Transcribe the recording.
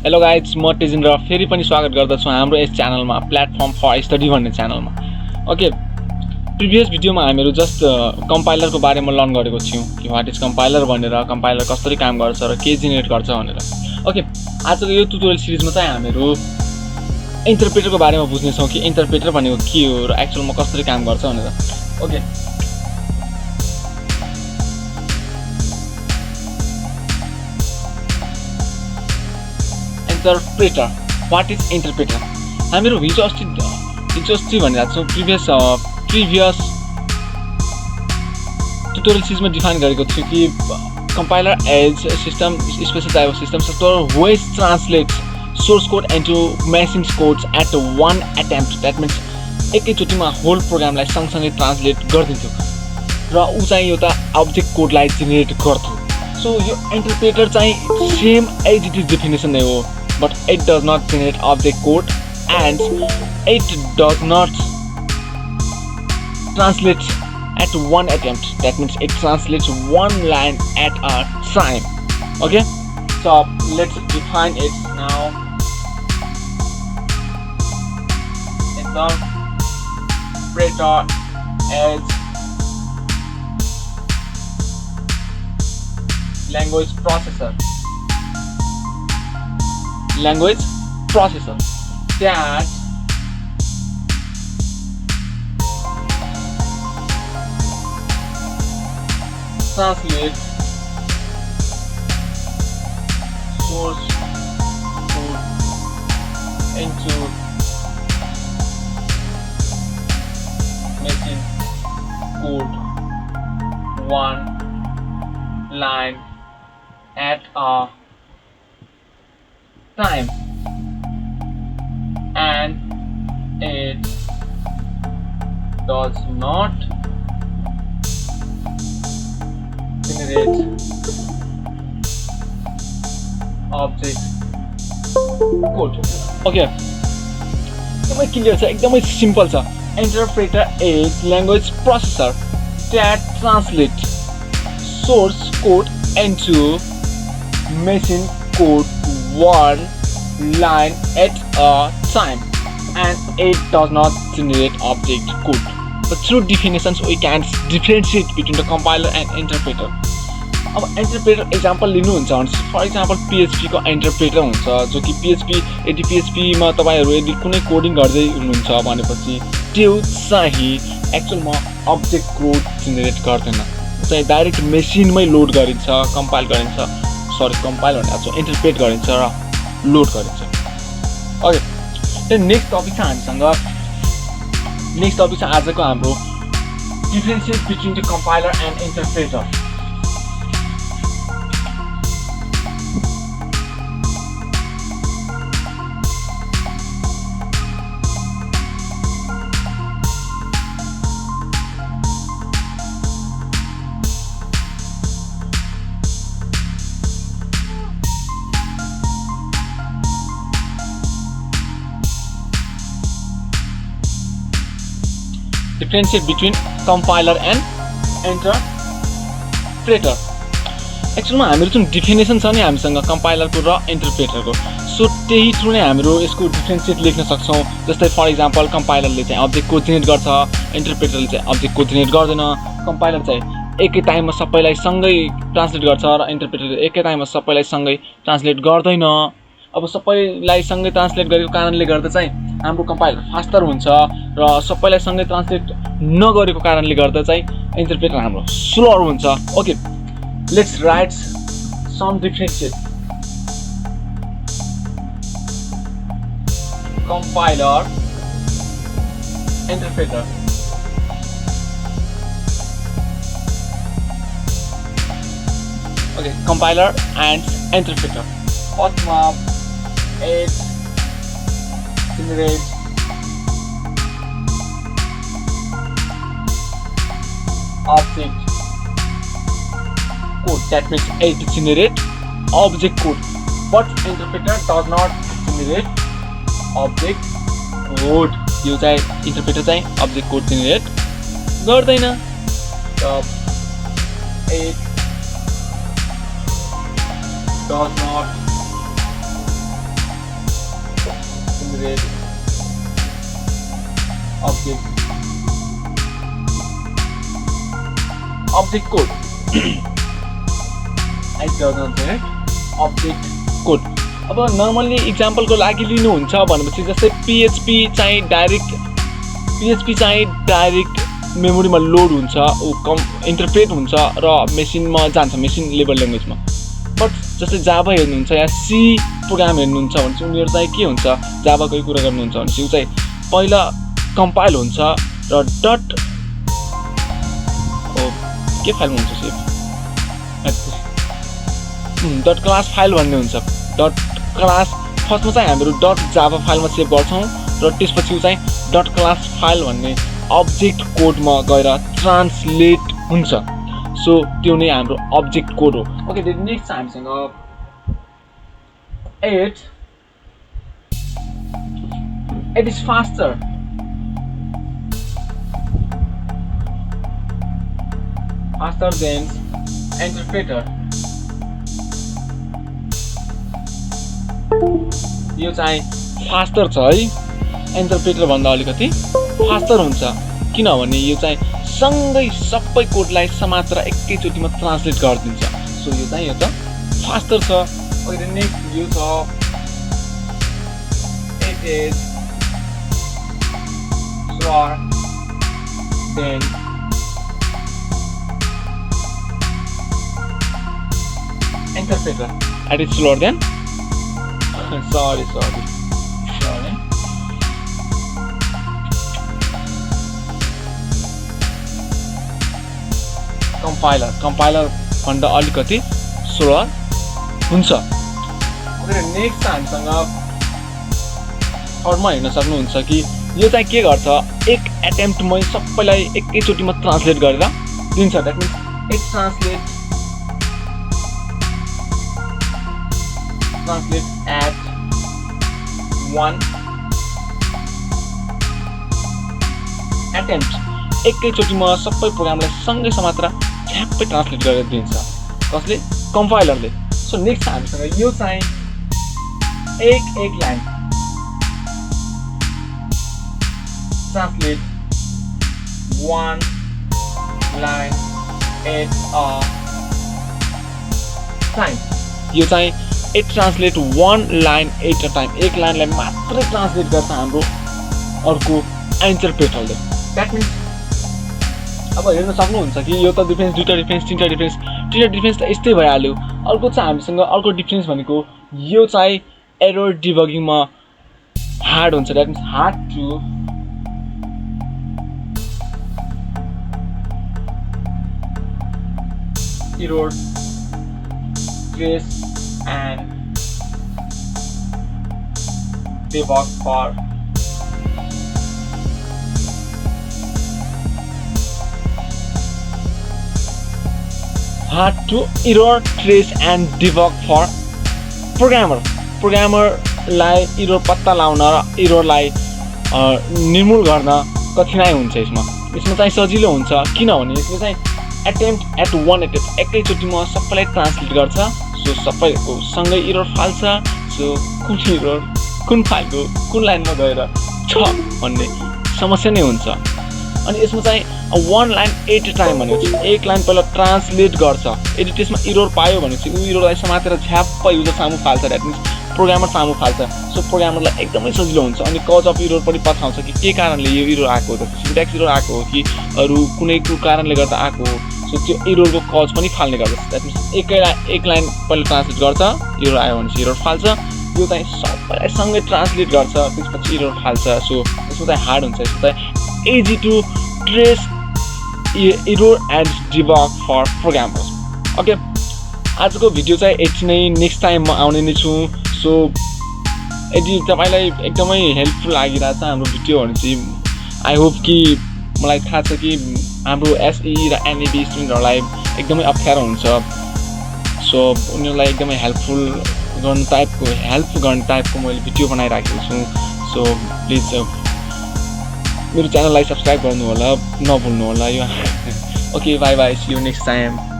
Hello guys, म तेजिन्द्र फेरि पनि स्वागत गर्दछु हाम्रो यस च्यानलमा प्लेटफर्म फर स्टडी भन्ने च्यानलमा। ओके, प्रिभियस भिडियोमा हामीहरू जस्ट कम्पाइलरको बारेमा लर्न गरेको थियौँ कि वाट इज कम्पाइलर भनेर, कम्पाइलर कसरी काम गर्छ र के जेनेरेट गर्छ भनेर। ओके, आजको यो ट्युटोरियल सिरिजमा चाहिँ हामीहरू इन्टरप्रेटरको बारेमा बुझ्नेछौँ कि इन्टरप्रेटर भनेको के हो र एक्चुअलमा कसरी काम गर्छ भनेर। Okay, interpreter, what is interpreter? हामीहरू हिजो अस्ति भनिरहेको छौँ, प्रिभियस ट्युटोरियल सिरिजमा डिफाइन गरेको थियो कि compiler as system special type of system software which translates source code into machines codes at one attempt. That means एकैचोटिमा होल प्रोग्रामलाई सँगसँगै ट्रान्सलेट गरिदिन्थ्यो र ऊ चाहिँ एउटा अब्जेक्ट कोडलाई जेनेरेट गर्थ्यो। सो यो इन्टरप्रेटर चाहिँ same as it is definition नै हो, but it does not generate object code and it does not translate at one attempt. That means it translates one line at a time. Okay, so let's define it now. Interpreter as language processor that translates source code into machine code one line at a time, and it does not generate object code. Okay, एकदमै clear छ, एकदमै simple छ। Interpreter is language processor that translates source code into machine code one line at a time, and it does not generate object code. But through definitions we can differentiate between the compiler and interpreter. अब interpreter example लिनुहुन्छ भने for example पिएचपीको interpreter हुन्छ, जो कि यदि पिएचपीमा तपाईँहरू यदि कुनै कोडिङ गर्दै हुनुहुन्छ भनेपछि त्यो चाहिँ एक्चुअलमा अब्जेक्ट कोड जेनेरेट गर्दैन, चाहिँ डाइरेक्ट मेसिनमै लोड गरिन्छ, कम्पाइल भनेको छ इन्टरप्रेट गरिन्छ र लोड गरिन्छ। ओके, त्यही नेक्स्ट टपिक छ आजको हाम्रो differentiate between the compiler and interpreter. Differentiate between compiler and interpreter. एक्चुअलमा हामीहरू जुन डिफिनेसन छ नि हामीसँग कम्पाइलरको र इन्टरप्रेटरको, सो त्यही थ्रु नै हामीहरू यसको डिफ्रेन्सिएट लेख्न सक्छौँ। जस्तै फर इक्जाम्पल कम्पाइलरले चाहिँ अब्जेक्ट कोड जेनेरेट गर्छ, इन्टरप्रेटरले चाहिँ अब्जेक्ट कोड जेनेरेट गर्दैन। कम्पाइलर चाहिँ एकै टाइममा सबैलाई सँगै ट्रान्सलेट गर्छ र इन्टरप्रेटरले एकै टाइममा सबैलाई सँगै ट्रान्सलेट गर्दैन। अब सबैलाई सँगै ट्रान्सलेट गरेको कारणले गर्दा चाहिँ हाम्रो कम्पाइलर फास्टर हुन्छ र सबैलाई सँगै ट्रान्सलेट नगरेको कारणले गर्दा चाहिँ इन्टरप्रेटर हाम्रो स्लोर हुन्छ। Okay, let's write some differences. Compiler, interpreter. Okay, compiler and interpreter. फर्स्टमा it generates object code. That means it generates object code, but interpreter does not generate object code. यो चाहिँ interpreter चाहिँ object code generate गर्दैन। It does not 100 object code object code अब normally इक्जाम्पलको लागि लिनुहुन्छ भनेपछि जस्तै PHP चाहिँ डाइरेक्ट मेमोरीमा लोड हुन्छ इन्टरप्रेट हुन्छ र मेसिनमा जान्छ मेसिन लेभल ल्याङ्ग्वेजमा बट जस्तै जाभा हेर्नुहुन्छ या सी प्रोग्राम हेर्नुहुन्छ भने चाहिँ उनीहरू चाहिँ के हुन्छ जाभाकै कुरा गर्नुहुन्छ भने चाहिँ चाहिँ पहिला कम्पाइल हुन्छ र के फाइलमा हुन्छ सेभ डट क्लास फाइल भन्ने हुन्छ डट क्लास फर्स्टमा चाहिँ हामीहरू डट जाभा फाइलमा सेभ गर्छौँ र त्यसपछि चाहिँ डट क्लास फाइल भन्ने अब्जेक्ट कोडमा गएर ट्रान्सलेट हुन्छ सो त्यो नै हाम्रो अब्जेक्ट कोड हो ओके नेक्स्ट हामीसँग 8 इज फास्टर देन इन्टरप्रेटर यो चाहिँ फास्टर छ है इन्टरप्रेटर भन्दा अलिकति फास्टर हुन्छ किनभने यो चाहिँ सँगै सबै कोडलाई समातेर एकैचोटिमा ट्रान्सलेट गरिदिन्छ सो यो चाहिँ फास्टर छ ओके नेक्स्ट यो छ it is slower than interpreter and it's slower than sorry compiler भन्दा अलिकति स्लोअर हुन्छ नेक्स्ट हामीसँग थर्डमा हेर्न सक्नुहुन्छ कि यो चाहिँ के गर्छ एक एटेम्प्टमै सबैलाई एकैचोटिमा ट्रान्सलेट गरेर दिन्छ that means it translate at one attempt एकैचोटिमा सबै प्रोग्रामलाई सँगै समातेर झ्याप्पै ट्रान्सलेट गरेर दिन्छ कसले कम्पाइलरले सो नेक्स्ट हामीसँग यो चाहिँ एक line translate one line at a time यो चाहिँ it translate one line at a time एक लाइनलाई मात्रै ट्रान्सलेट गर्छ हाम्रो अर्को इन्टरप्रेटरले द्याट मिन्स अब हेर्न सक्नुहुन्छ कि यो त डिफरेन्स दुईटा डिफरेन्स तीनटा डिफरेन्स त यस्तै भइहाल्यो अर्को चाहिँ हामीसँग अर्को डिफरेन्स भनेको यो चाहिँ एरर डिबगिङमा हार्ड हुन्छ that means hard to error trace and debug for hard to error trace and debug for प्रोग्रामरलाई error पत्ता लगाउन र errorलाई निर्मूल गर्न कठिनाइ हुन्छ यसमा चाहिँ सजिलो हुन्छ किनभने यसले चाहिँ attempt at one attempt एकैचोटिमा सबैलाई ट्रान्सलेट गर्छ सो सबैको सँगै एरर फाल्छ सो कुन एरर कुन फाइलको कुन लाइनमा गएर छ भन्ने समस्या नै हुन्छ अनि यसमा चाहिँ one line at a time भनेपछि एक लाइन पहिला ट्रान्सलेट गर्छ यदि त्यसमा एरर पायो भनेपछि उ एररलाई समातेर झ्याप्प युजर सामु फाल्छ द्याट मिन्स प्रोग्रामर सामु फाल्छ सो प्रोग्रामरलाई एकदमै सजिलो हुन्छ अनि कज अफ एरर पनि पठाउँछ कि के कारणले यो एरर आएको हो त सिन्ट्याक्स एरर आएको हो कि अरु कुनै कारणले गर्दा आएको हो सो त्यो एररको कज पनि फाल्ने गर्छ द्याट मिन्स एक लाइन पहिला ट्रान्सलेट गर्छ एरर आयो भनेपछि एरर फाल्छ यो चाहिँ सबैलाई सँगै ट्रान्सलेट गर्छ त्यसपछि एरर फाल्छ सो यसमा चाहिँ हार्ड हुन्छ यसमा चाहिँ easy to trace error and debug for programmers okay आजको भिडियो चाहिँ यति नै नेक्स्ट टाइम म आउने नै छु सो यदि तपाईलाई एकदमै हेल्पफुल लागिरहेछ हाम्रो भिडियोहरु चाहिँ आई होप कि मलाई थाहा छ कि हाम्रो एसई र एनईबी स्टुडेन्टहरुलाई एकदमै अप्ठ्यारो हुन्छ सो उनीहरुलाई एकदमै हेल्प गर्ने टाइपको मैले भिडियो बनाइराखेको छु सो प्लिज मेरो च्यानललाई सब्स्क्राइब गर्नु होला नभुल्नु होला यो okay bye bye C you next time